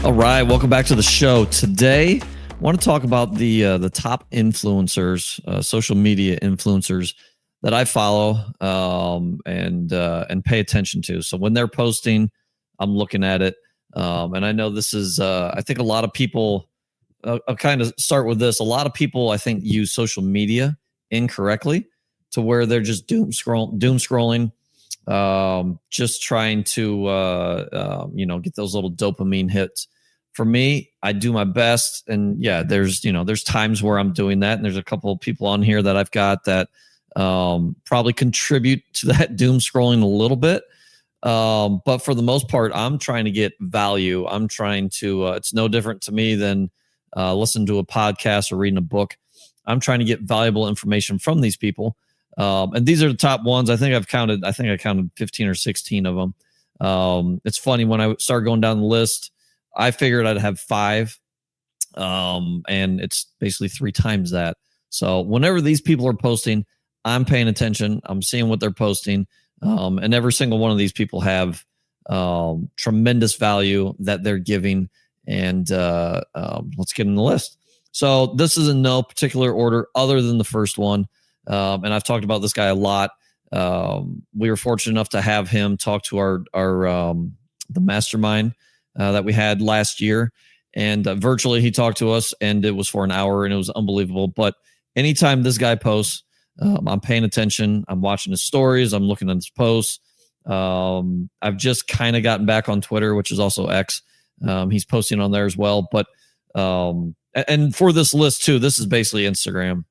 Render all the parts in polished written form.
All right, welcome back to the show. Today, I want to talk about the top influencers, social media influencers that I follow and pay attention to. So when they're posting, I'm looking at it, and I know this is. I think a lot of people. I'll kind of start with this. A lot of people, I think, use social media incorrectly to where they're just doom scrolling, just trying to get those little dopamine hits. For me, I do my best, and yeah, there's times where I'm doing that, and there's a couple of people on here that I've got that probably contribute to that doom scrolling a little bit. But for the most part, I'm trying to get value. I'm trying to. It's no different to me than listening to a podcast or reading a book. I'm trying to get valuable information from these people. And these are the top ones. I think I counted 15 or 16 of them. It's funny, when I started going down the list, I figured I'd have 5. And it's basically 3 times that. So whenever these people are posting, I'm paying attention. I'm seeing what they're posting. And every single one of these people have tremendous value that they're giving. And let's get in the list. So this is in no particular order other than the first one. And I've talked about this guy a lot. We were fortunate enough to have him talk to our the mastermind that we had last year. And virtually he talked to us, and it was for an hour, and it was unbelievable. But anytime this guy posts, I'm paying attention. I'm watching his stories. I'm looking at his posts. I've just kind of gotten back on Twitter, which is also X. He's posting on there as well. But and for this list too, this is basically Instagram.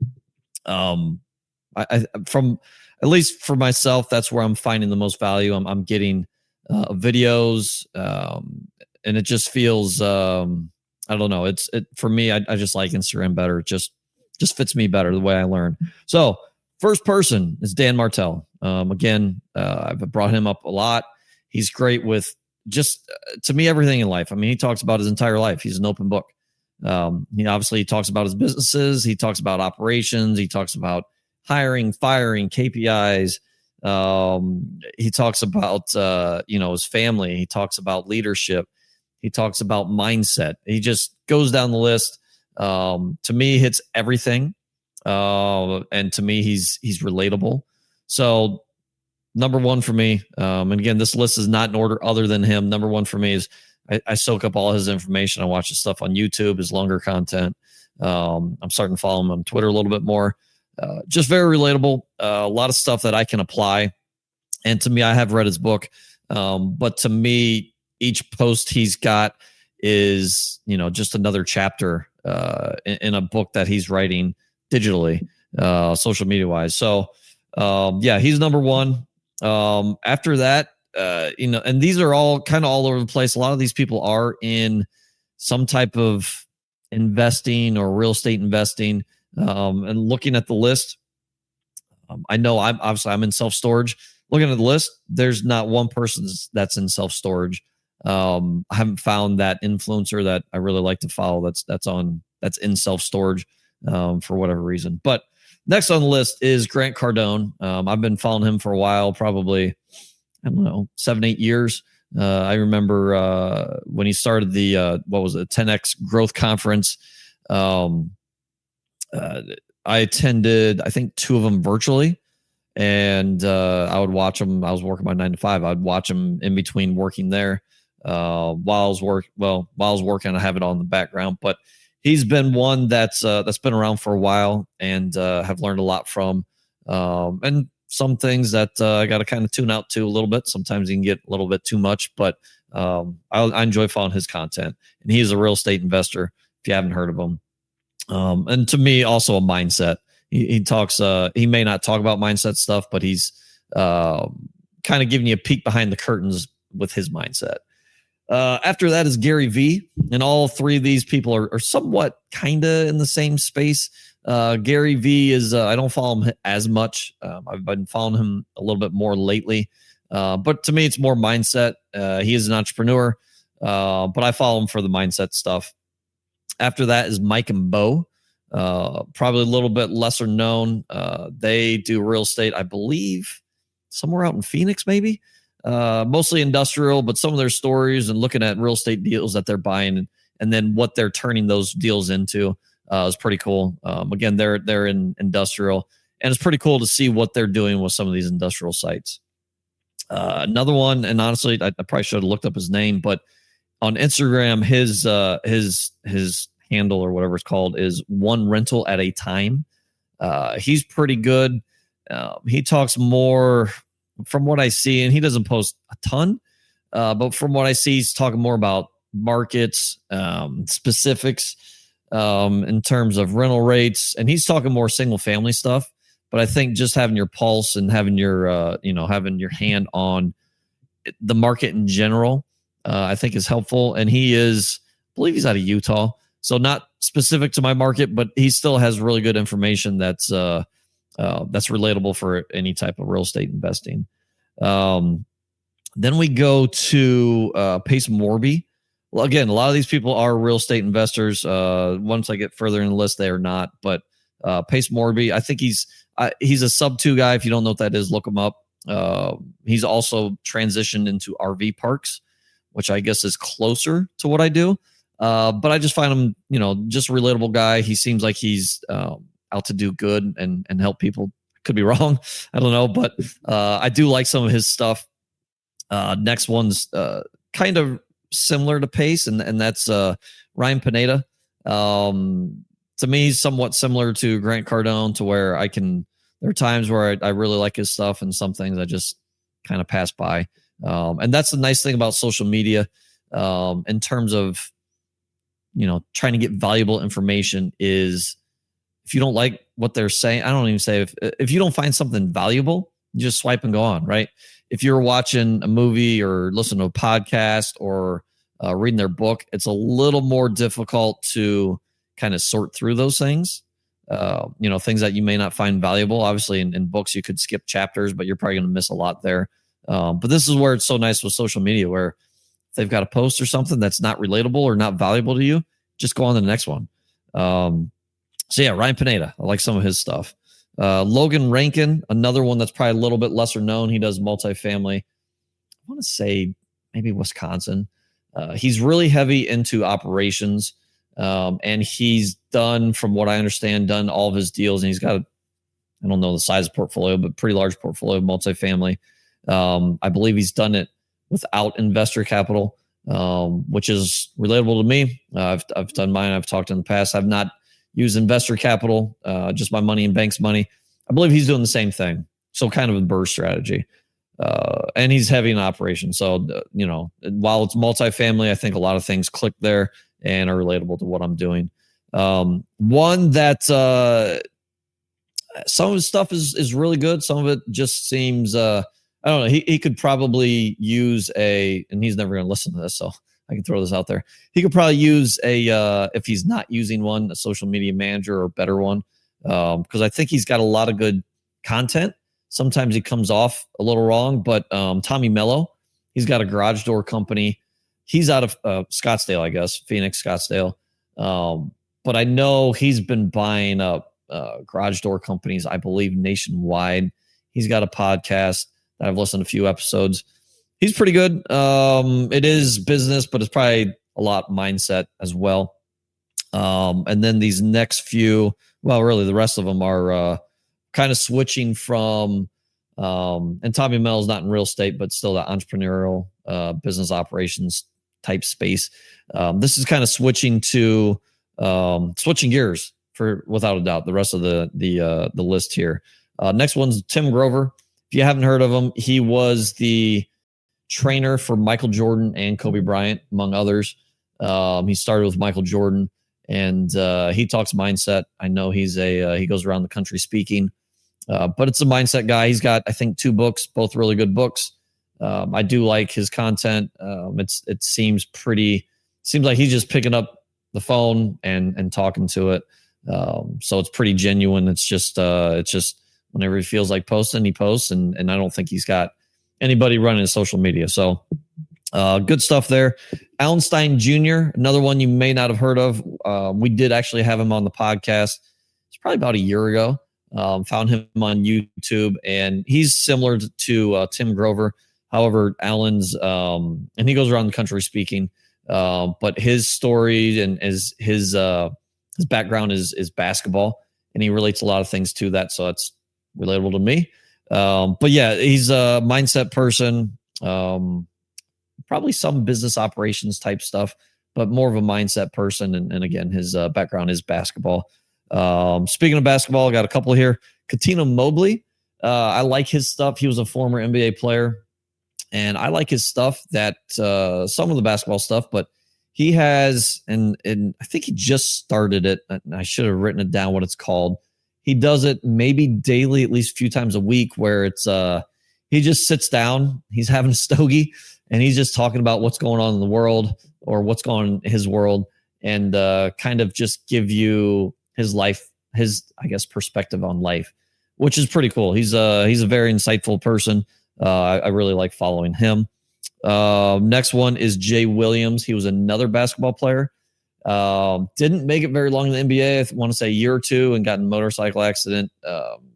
I from at least for myself, that's where I'm finding the most value. I'm getting videos, and it just feels I don't know. It for me. I just like Instagram better. It just fits me better the way I learn. So first person is Dan Martell. Again, I've brought him up a lot. He's great with just to me everything in life. I mean, he talks about his entire life. He's an open book. He talks about his businesses. He talks about operations. He talks about hiring, firing, KPIs. He talks about his family. He talks about leadership. He talks about mindset. He just goes down the list. To me, hits everything. And to me, he's relatable. So number one for me, and again, this list is not in order other than him. Number one for me is I soak up all his information. I watch his stuff on YouTube, his longer content. I'm starting to follow him on Twitter a little bit more. Just very relatable. A lot of stuff that I can apply. And to me, I have read his book. But to me, each post he's got is, just another chapter in a book that he's writing digitally, social media wise. So, he's number one. After that, and these are all kind of all over the place. A lot of these people are in some type of investing or real estate investing. And looking at the list, I know I'm in self-storage. Looking at the list, there's not one person that's in self-storage. I haven't found that influencer that I really like to follow that's in self-storage for whatever reason. But next on the list is Grant Cardone. I've been following him for a while, probably, 7-8 years. I remember when he started the 10X Growth Conference. I attended, I think, 2 of them virtually, and I would watch them. I was working my 9 to 5. I'd watch them in between working there. While I was working, I have it on in the background. But he's been one that's been around for a while, and have learned a lot from. And some things that I got to kind of tune out to a little bit. Sometimes you can get a little bit too much, but I enjoy following his content. And he's a real estate investor, if you haven't heard of him. And to me, also a mindset. He talks. He may not talk about mindset stuff, but he's kind of giving you a peek behind the curtains with his mindset. After that is Gary V, and all 3 of these people are somewhat kind of in the same space. Gary V is I don't follow him as much. I've been following him a little bit more lately, but to me, it's more mindset. He is an entrepreneur, but I follow him for the mindset stuff. After that is Mike and Bo, probably a little bit lesser known. They do real estate, I believe, somewhere out in Phoenix, maybe. mostly industrial, but some of their stories and looking at real estate deals that they're buying and then what they're turning those deals into is pretty cool. Again, they're in industrial, and it's pretty cool to see what they're doing with some of these industrial sites. Another one, and honestly, I probably should have looked up his name, but on Instagram, his handle or whatever it's called is one rental at a time. He's pretty good. He talks more from what I see, and he doesn't post a ton, but from what I see, he's talking more about markets, specifics in terms of rental rates, and he's talking more single family stuff. But I think just having your pulse and having your having your hand on the market in general, I think is helpful. And I believe he's out of Utah, so not specific to my market, but he still has really good information that's relatable for any type of real estate investing. Then we go to Pace Morby. Well, again, a lot of these people are real estate investors. Once I get further in the list, they are not. But Pace Morby, I think he's a sub 2 guy. If you don't know what that is, look him up. He's also transitioned into RV parks, which I guess is closer to what I do. But I just find him, just a relatable guy. He seems like he's out to do good and help people. Could be wrong. I don't know. But I do like some of his stuff. Next one's kind of similar to Pace, and that's Ryan Pineda. To me, he's somewhat similar to Grant Cardone, to where there are times where I really like his stuff, and some things I just kind of pass by. And that's the nice thing about social media in terms of, trying to get valuable information is if you don't like what they're saying, I don't even say if you don't find something valuable, you just swipe and go on, right? If you're watching a movie or listening to a podcast or reading their book, it's a little more difficult to kind of sort through those things. Things that you may not find valuable. Obviously, in books, you could skip chapters, but you're probably going to miss a lot there. But this is where it's so nice with social media, where if they've got a post or something that's not relatable or not valuable to you, just go on to the next one. So yeah, Ryan Pineda, I like some of his stuff. Logan Rankin, another one that's probably a little bit lesser known. He does multifamily. I want to say maybe Wisconsin. He's really heavy into operations. And he's done, from what I understand, all of his deals. And he's got, I don't know the size of portfolio, but pretty large portfolio of multifamily. I believe he's done it without investor capital, which is relatable to me. I've done mine. I've talked in the past. I've not used investor capital, just my money and bank's money. I believe he's doing the same thing. So kind of a burst strategy. And he's heavy in operation. So, while it's multifamily, I think a lot of things click there and are relatable to what I'm doing. One that some of his stuff is really good. Some of it just seems, I don't know. He could probably use and he's never going to listen to this, so I can throw this out there. He could probably use if he's not using one, a social media manager or better one, because I think he's got a lot of good content. Sometimes he comes off a little wrong, but Tommy Mello, he's got a garage door company. He's out of Scottsdale, I guess, Phoenix, Scottsdale. But I know he's been buying up garage door companies, I believe, nationwide. He's got a podcast that I've listened to a few episodes. He's pretty good. It is business, but it's probably a lot mindset as well. And then these next few, well, really the rest of them are kind of switching from, and Tommy Mello's not in real estate, but still that entrepreneurial business operations type space. This is kind of switching gears for, without a doubt, the rest of the list here. Next one's Tim Grover. If you haven't heard of him, he was the trainer for Michael Jordan and Kobe Bryant, among others. He started with Michael Jordan, and he talks mindset. I know he goes around the country speaking, but it's a mindset guy. He's got, I think, 2 books, both really good books. I do like his content. It seems like he's just picking up the phone and talking to it. So it's pretty genuine. It's just whenever he feels like posting, he posts, and I don't think he's got anybody running his social media. So good stuff there. Alan Stein Jr., another one you may not have heard of. We did actually have him on the podcast. It's probably about a year ago. Found him on YouTube, and he's similar to Tim Grover. However, Alan's and he goes around the country speaking, but his story and his background is basketball, and he relates a lot of things to that, so that's relatable to me. But yeah, he's a mindset person. Probably some business operations type stuff, but more of a mindset person. And again, his background is basketball. Speaking of basketball, I got a couple here. Katina Mobley. I like his stuff. He was a former NBA player, and I like his stuff. That some of the basketball stuff, but he has, and I think he just started it. And I should have written it down what it's called. He does it maybe daily, at least a few times a week, where it's he just sits down, he's having a stogie, and he's just talking about what's going on in the world or what's going on in his world, and kind of just give you his life, his, I guess, perspective on life, which is pretty cool. He's a very insightful person. I really like following him. Next one is Jay Williams. He was another basketball player. Didn't make it very long in the NBA. I want to say a year or two, and got in a motorcycle accident.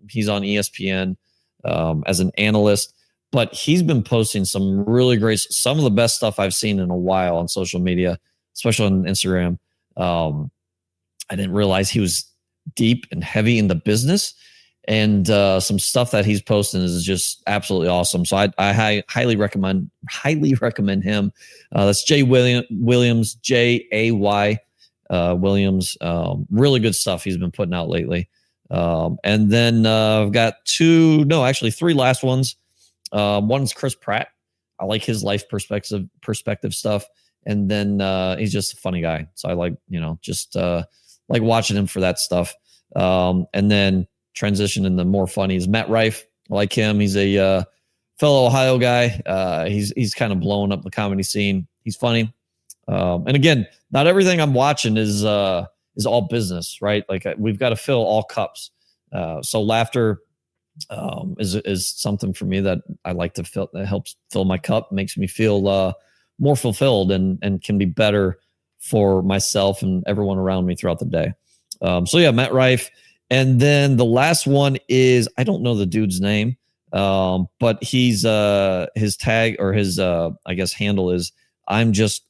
He's on ESPN as an analyst, but he's been posting some really great, some of the best stuff I've seen in a while on social media, especially on Instagram. I didn't realize he was deep and heavy in the business, and some stuff that he's posting is just absolutely awesome. So I highly recommend him. That's Jay Williams, Jay Williams. Really good stuff he's been putting out lately. And then I've got three last ones. One's Chris Pratt. I like his life perspective stuff. And then he's just a funny guy. So I like, just like watching him for that stuff. And then transition in the more funny is Matt Rife. I like him. He's a fellow Ohio guy. He's kind of blowing up the comedy scene. He's funny. And again, not everything I'm watching is all business, right? Like we've got to fill all cups. So laughter is something for me that I like to fill, that helps fill my cup, makes me feel more fulfilled and can be better for myself and everyone around me throughout the day. So yeah, Matt Rife. And then the last one is, I don't know the dude's name, but he's his tag or his I guess handle is I'm just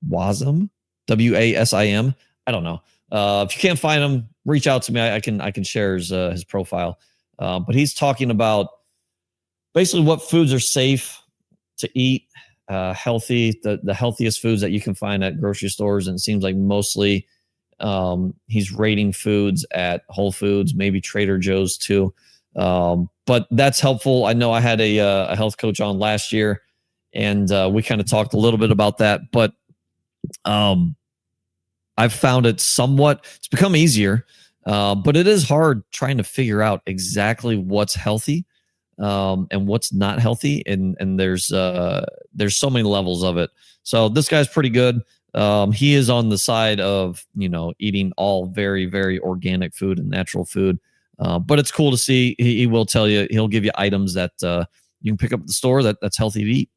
Wasim, WASIM. I don't know. If you can't find him, reach out to me. I can share his profile. But he's talking about basically what foods are safe to eat, healthy, the healthiest foods that you can find at grocery stores. And it seems like mostly he's rating foods at Whole Foods, maybe Trader Joe's too. But that's helpful. I know I had a health coach on last year, and we kind of talked a little bit about that, but I've found it it's become easier, but it is hard trying to figure out exactly what's healthy and what's not healthy. And there's so many levels of it. So this guy's pretty good. He is on the side of, eating all very, very organic food and natural food. But it's cool to see. He will tell you, he'll give you items that you can pick up at the store that's healthy to eat.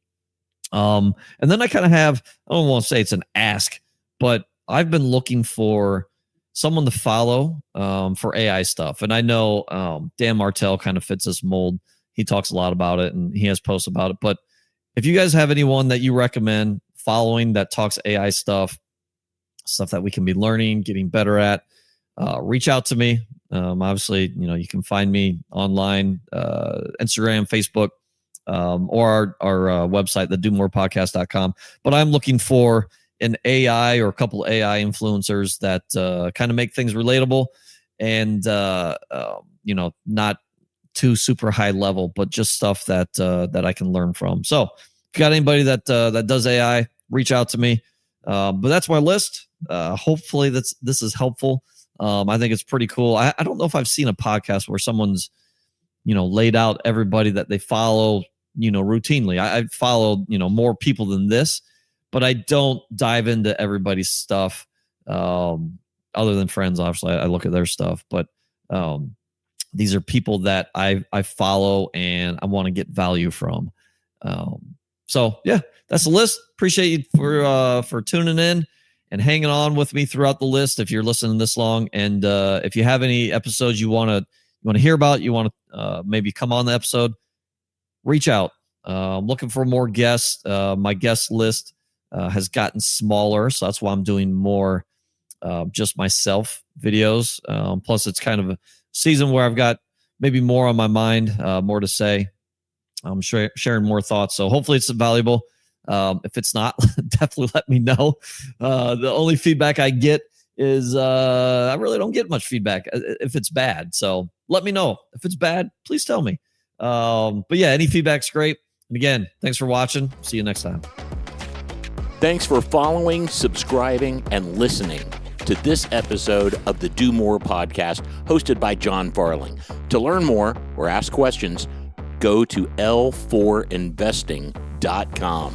And then I kind of have, I don't want to say it's an ask, but I've been looking for someone to follow for AI stuff. And I know Dan Martell kind of fits this mold. He talks a lot about it and he has posts about it. But if you guys have anyone that you recommend following that talks AI stuff that we can be learning, getting better at, reach out to me. Obviously, you can find me online, Instagram, Facebook, or our website, thedomorepodcast.com. But I'm looking for an AI or a couple of AI influencers that kind of make things relatable and, not too super high level, but just stuff that I can learn from. So if you got anybody that does AI, reach out to me. But that's my list. Hopefully this is helpful. I think it's pretty cool. I don't know if I've seen a podcast where someone's, laid out everybody that they follow, routinely. I follow, more people than this, but I don't dive into everybody's stuff. Other than friends, obviously, I look at their stuff, but these are people that I follow and I want to get value from. So yeah, that's the list. Appreciate you for tuning in and hanging on with me throughout the list. If you're listening this long, and if you have any episodes you want to hear about, you want to maybe come on the episode, reach out. I'm looking for more guests. My guest list has gotten smaller, so that's why I'm doing more just myself videos. Plus, it's kind of a season where I've got maybe more on my mind, more to say. I'm sharing more thoughts, so hopefully it's valuable. If it's not, definitely let me know. The only feedback I get is I really don't get much feedback if it's bad. So let me know. If it's bad, please tell me. But yeah, any feedback's great. And again, thanks for watching. See you next time. Thanks for following, subscribing, and listening to this episode of the Do More podcast hosted by John Farling. To learn more or ask questions, go to l4investing.com.